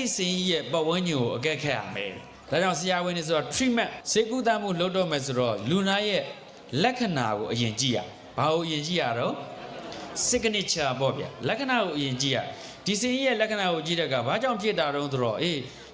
ဒီစင်ကြီးရဲ့ပတ်ဝန်းကျင်ကိုအကဲခတ်ရမယ်ဒါကြောင့်ဆရာဝန်တွေဆိုတော့ treatment စေကူတမှုလုပ်တော့မယ်ဆိုတော့လူနာရဲ့လက္ခဏာကိုအရင်ကြည့်ရဘာကိုအရင်ကြည့်ရတော့ signature ပေါ့ဗျလက္ခဏာကိုအရင်ကြည့်ရဒီစင်ကြီးရဲ့လက္ခဏာကိုကြည့်တဲ့အခါဘာကြောင့်ဖြစ်တာတုံးဆိုတော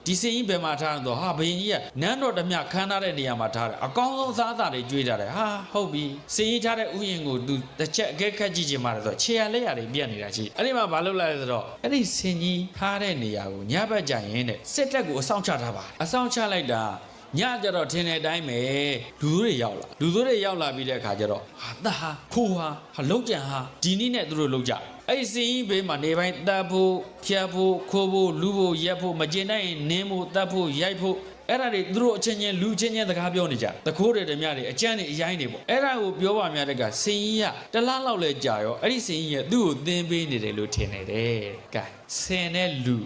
့ဒီစင်ကြီးဘယ်မှာထားတော့ဟာဘယင်ကြီးကနန်းတော်ဓမြခမ်းထားတဲ့နေရာမှာထားတယ်အကောင်းဆုံးစားအစာတွေကျွေးထားတယ်ဟာဟုတ်ပြီစင်ကြီးထားတဲ့ဥယျာဉ်ကိုသူတစ်ချက်အကဲခတ်ကြည့်ချင်ပါတယ်ဆိုတော့ခြေရလက်ရတွေပြတ်နေတာရှိအဲ့ဒီမှာဘာလုပ်လိုက်လဲဆိုတော့အဲ့ဒီစင်ကြီးထားတဲ့နေရာကိုညဘက်ကြရင်တဲ့စစ်တပ်ကိုအဆောင်ချထားပါအဆောင်ချလိုက်တာညကြတော့ထင်တဲ့အတိုင်းပဲလူတွေရောက်လာပြီးတဲ့အခါကျတော့ဟာတဟာခိုးဟာလုံးကြံဟာဒီနည်းနဲ့သူတို့လုံးကြအဲ့စင်ကြီးဘေးမှာနေပိုင်းတပ်ဖို့ဖြတ်ဖို့ခိုးဖို့လူဖို့ရက်ဖို့မကျင်နိုင်နင်းဖို့တပ်ဖို့ရိုက်ဖို့အဲ့ဒါတွေသူတို့အချင်းချင်းလူချင်းချင်းစကားပြောနေကြတခိုးတွေဓမြတွေအကြမ်းတွေအရိုင်းတွေပေါ့အဲ့ဒါကိုပြောပါများတဲ့ကစင်ကြီးကတလားလောက်လဲကြာရောအဲ့ဒီစင်ကြီးကသူ့ကိုသင်ပေးနေတယ်လို့ထင်နေတယ်ကဲဆင်တဲ့လူ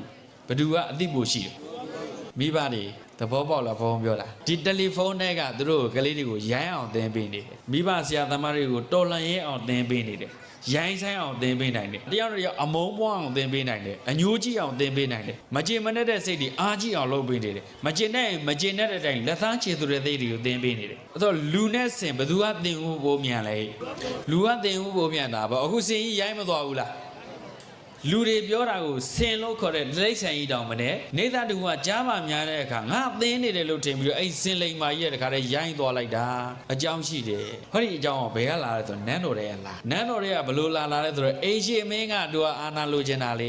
ဘသူကအသိဖို့ရှိတယ်မိဘတွေသဘောပေါက်လားဖုန်းပြောတာဒီတယ်လီဖုန်းထဲကသူတို့ကလေးတွေကိုရိုင်းအောင်သင်ပေးနေတယ်မိဘဆရာသမားတွေကိုတော်လှန်ရေးအောင်သင်ပေးနေတယ်ရိုင်းဆိုင်အောင်သင်ပေးနိုင်တယ်တရားတော်ရောက်အမုန်းပွားအောင်သင်ပေးနိုင်တယ်အညိုးကြည့်အောင်သင်ပေးနိုင်တယ်မကျင်မနဲ့တဲ့စိတ်တွေအားကြည့်အောင်လုပ်ပေးနေတယ်မကျင်တဲ့အတိုင်းလက်သားချေသူတဲ့စိတ်တွေကိုသင်ပေးနေတယ်အဲ့တော့လူနဲ့ဆင်ဘသူကသင်ဦးဖို့မြန်လဲလူကသင်ဦးဖို့မြန်တာပေါ့အခုစင်ကြီးရိုင်းမသွားဘူးလားလူတွေပြောတာကိုဆင်လို့ခေါ်တဲ့လိမ့်ဆန်ကြီးတောင်မနဲ့နေသားတူကကြားမှများတဲ့အခါငါသင်းနေတယ်လို့ထင်ပြီးတော့အဲ့ဆင်လိမ်မာကြီးရဲ့တခါတည်းရိုင်းသွားလိုက်တာအကြောင်းရှိတယ်ဟောဒီအကြောင်းကဘယ်ကလာလဲဆိုနန်းတော်တွေကလာနန်းတော်တွေကဘလို့လာလဲဆိုတော့အိမ်ရှိမင်းကသူကအာနာလိုချင်တာလ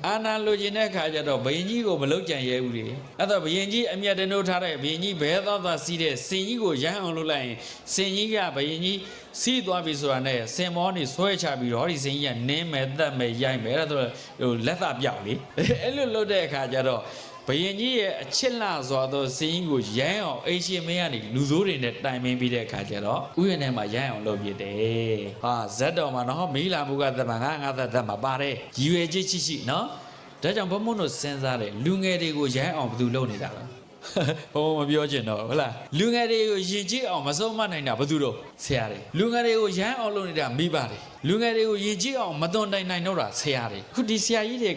ေအာနာလိုချင်တဲ့အခါကျတော့ဘယင်ကြီးကိုမလုတ်ကြံရဲဘူးလေအဲ့တော့ဘယင်ကြီးအမျက်တနိုးထားတဲ့ဘယင်ကြီးဘဲသွားစီးတဲ့ဆင်ကြီးကိုရိုင်းအောင်လုပ်လိုက်ရင်ဆင်ကြီးကဘယင်ကြီးစီးသွားပြီဆိုတာနဲ့ဆင်မောနေဆွဲချပြီးတော့ဒီစင်ကြီးကနင်းမယ်တက်မယ်ရိုက်မယ်အဲ့ဒါဆိုလက်သာပြောက်လေအဲ့လိုလုပ်တဲ့အခါကျတော့ဘယင်ကြီးရဲ့အချစ်လှစွာသောစင်ကြီးကိုရိုင်းအောင်အိမ်ရှင်မင်းကနေလူဆိုးတွေနဲ့တိုင်ပင်ပြီးတဲ့အခါကျတော့ဥယျာဉ်ထဲမှာရိုင်းအောင်လုပ်ပြတယ်ဟာဇက်တော်မှာနော်မီးလာမှုကသက်မှာငါသက်မှာပါတယ်ရည်ရွယ်ချက်ရှိနော်ဒါကြောင့်ဘုံဘုံတို့စဉ်းစားတယ်လူငယ်တွေကိုရိုင်းအောင်ဘယ်သူလုပ်နေတာလဲဘုံမပြောချင်တော့ဟုတ်လားလူငယ်တွေကိုယဉ်ကျေးအောင်မဆုံးမနိုင်တာဘယ်သူတို့ဆရာတွေလူငယ်တွေကိုရမ်းအောင်လုပ်နေတာမိဘတွေလူငယ်တွေကိုယဉ်ကျေးအောင်မသွန်တိုင်နိုင်တော့တာဆရာတွေခုဒီဆရာကြီးတွေ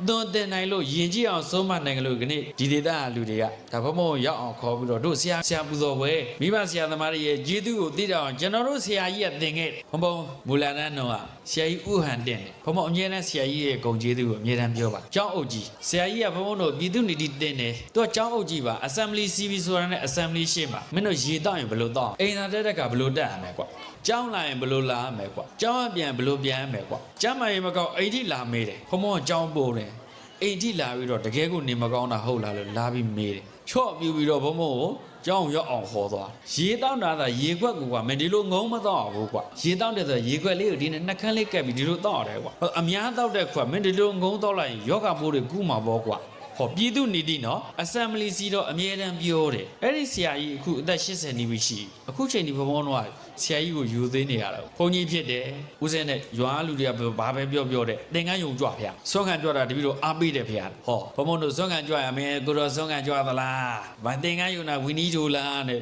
ကသွန်တင်နိုင်လို့ယဉ်ကျေးအောင်ဆုံးမနိုင်လို့ဒီနေ့ဒီဒေသကလူတွေကဒါဘုံဘုံရောက်အောင်ခေါ်ပြီးတော့တို့ဆရာပူဇော်ပွဲမိဘဆရာသမားတွေရဲ့ကျေးဇူးကိုသိတော့ကျွန်တော်တို့ဆရာကြီးကသင်ခဲ့ဘုံဘုံမူလာနန်းတော်ကဆရာကြီးဥဟန်တင်တယ်ဘုံဘုံအမြဲတမ်းဆရာကြီးရဲ့ဂုဏ်ကျေးဇူးကိုအမြဲတမ်းပြောပါကျောင်းအုပ်ကြီးဆရာကြီးကဘုံဘုံတို့ပြည်သူနေတိတင်တယ်သူကကျောင်းအုပ်ကြီးပါ assembly CB ဆိုတာနဲ့ assembly ရှင်းပါမင်းတို့ရေတောက်ရင်ဘယ်လိုတောက်အိမ်သာတက်ကဘယ်လိုတက်ရမလဲကွာကျောင်းလာရင်ဘယ်လိုလာရမလဲကွာကျောင်းပြန်ဘယ်လိုပြန်ရမလဲကွာကျမ်းမာရေးမကောင်းအိမ်ထိလာမေးတယ်ဘုံဘုံကကျောင်းပို့တယ်အိမ်ထိလာပြီးတော့တကယ်ကိုနေမကောင်းတာဟုတ်လားလို့လာပြီးမေးတယ်ချော့ပြူပြီးတော့ဘုံဘုံကိုကျောင်းရောက်အောင်ခေါ်သွားရေတောက်တာသာရေခွက်ကိုကွာမင်းဒီလိုငုံမတော့ဘူးကွာရေတောက်တယ်ဆိုရေခွက်လေးကိုဒီနဲ့နှက်ခမ်းလေးကပ်ပြီးဒီလိုတောက်ရတယ်ကွာအများတောက်တဲ့ခွက်မင်းဒီလိုငုံတောက်လိုက်ရင်ယောဂပိုးတွေကုမှာပေါ့ကွာဟောပြည်သူနေတိနော် assembly စီတော့အမြဲတမ်းပြောတယ်အဲ့ဒီဆရာကြီးအခုအသက်80နီးပြီရှိအခုချိန်ဒီဘုံဘုံတော့ဆရာကြီးကိုယူသေးနေရတာဘုန်းကြီးဖြစ်တယ်ဦးစင်းနဲ့ရွာလူတွေကဘာပဲပြောတဲ့သင်္ကန်းယုံကြွဖေ။စွန့်ခံကြွတာတပည့်တော်အားပေးတယ်ဖေ။ဟောဘုံဘုံတို့စွန့်ခံကြွရမယ်ကိုတော်စွန့်ခံကြွသလား။ဘာသင်္ကန်းယုံတာဝီနီးထိုးလားနဲ့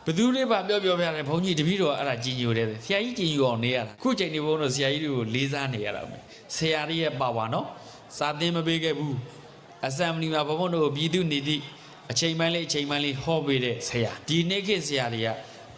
ဘသူတွေပါပြောဖေရတယ်ဘုန်းကြီးတပည့်တော်အဲ့ဒါကြီးညိုတယ်ဆရာကြီးကြီးညိုအောင်နေရတာခုချိန်ဒီဘုံတို့ဆရာကြီးတွေကိုလေးစားနေရတာမယ်ဆရာကြီးရဲ့ပါဝါနော်စာသင်မပေးခဲ့ဘူးassembly မှာဘုံဘုံတို့ပြည်သူနေသည့်အချိန်ပိုင်းလေးဟောပေးတဲ့ဆရာဒီနေ့ခေတ်ဆရာတွေက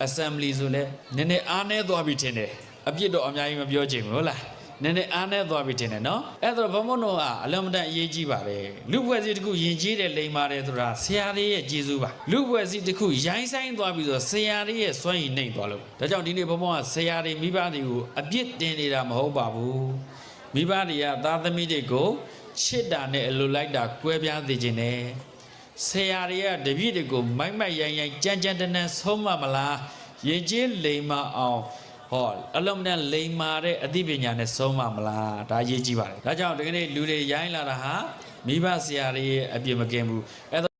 assembly ဆိုလဲနည်းနည်းအားနည်းသွားပြီထင်တယ်အပြစ်တော့အများကြီးမပြောချင်ဘူးဟုတ်လားနည်းနည်းအားနည်းသွားပြီထင်တယ်နော်အဲ့တော့ဘုံဘုံတို့ကအလုံးမတန်အရေးကြီးပါတယ်လူ့ဘွယ်စီတစ်ခုယဉ်ကျေးတယ်လိမ္မာတယ်ဆိုတာဆရာတွေရဲ့ကျေးဇူးပါလူ့ဘွယ်စီတစ်ခုရိုင်းဆိုင်သွားပြီဆိုဆရာတွေရဲ့စွမ်းရည်နှိမ့်သွားလို့ဒါကြောင့်ဒီနေ့ဘုံဘုံကဆရာတွေမိဘတွေကိုအပြစ်တင်နေတာမဟုတ်ပါဘူးမိဘတွေကသားသမီးတွေကိုချစ်တာနဲ့အလိုလိုက်တာကွဲပြားစေခြင်းနဲ့ဆရာတွေကတပည့်တွေကိုမိုက်ရိုင်းကြမ်းတန်းဆုံးမမလားရင်ကျေးလိမ်မအောင်ဟောအလုံးနဲ့လိမ်မာတဲ့အသိပညာနဲ့ဆုံးမမလားဒါအရေးကြီးပါတယ်ဒါကြောင့်ဒီကနေ့လူတွေရိုင်းလာတာဟာမိဘဆရာတွေရဲ့အပြစ်မကင်းဘူးအဲ့